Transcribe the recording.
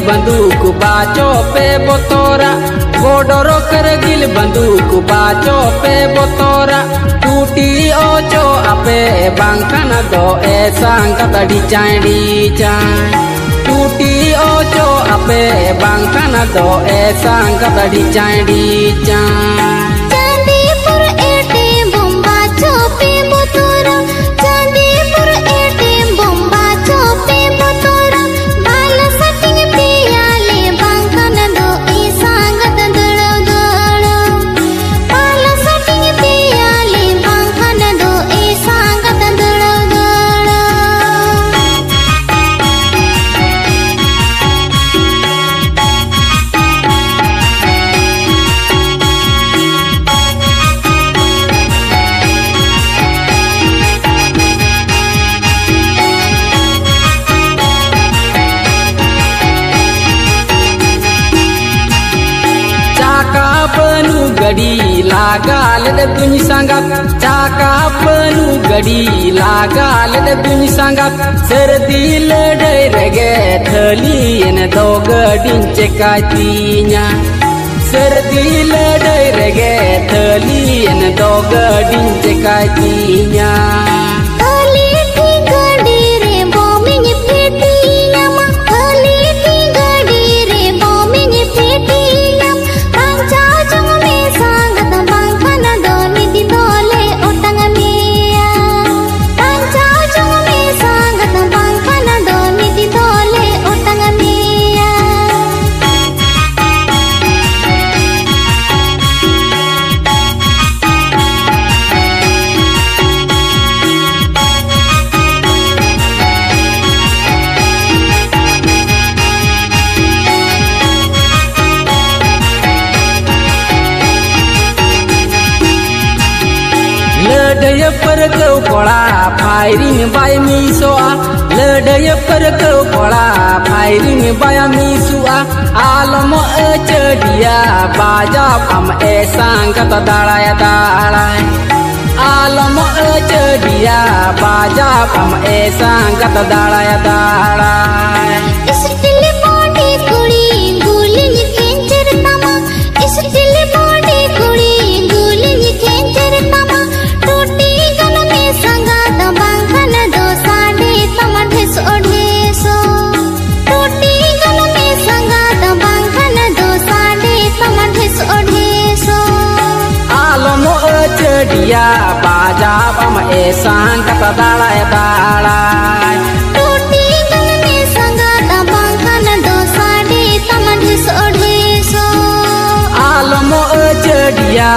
बंदूक बाचो पे बोतोरा बॉर्डरो करगिल बंदूक बाचो पे बोतोरा टूटी ओचो आपे बांखन दो ऐसा कतड़ी चांडी चाय टूटी ओचो आपे बांखन दो ऐसा कतड़ी चांडी चाय गडी लागाल दुनी सांगात चाका पनू गडी लागाल दुनी सांगात सर्दी लढाई रगे थलीन दो गडींचे कातीन्या सर्दी लढाई रगे थलीन दो गडींचे कातीन्या लढाई पर पड़ा फायरिंग बाय मिसोआ लढाई पर पड़ा फायरिंग बाय मिसुआ आलम चढ़िया बाजा हम ऐसा गत दाड़ाया दाड़ाए आलम चढ़िया बाजा हम ऐसा गत दाड़ाया दाड़ाए चढ़िया बाजा हम ऐसा गत दाड़ाया दाड़ाए टूटी गल में संगात बांखन दो साड़ी तमढिस ओढेसो आलम चढ़िया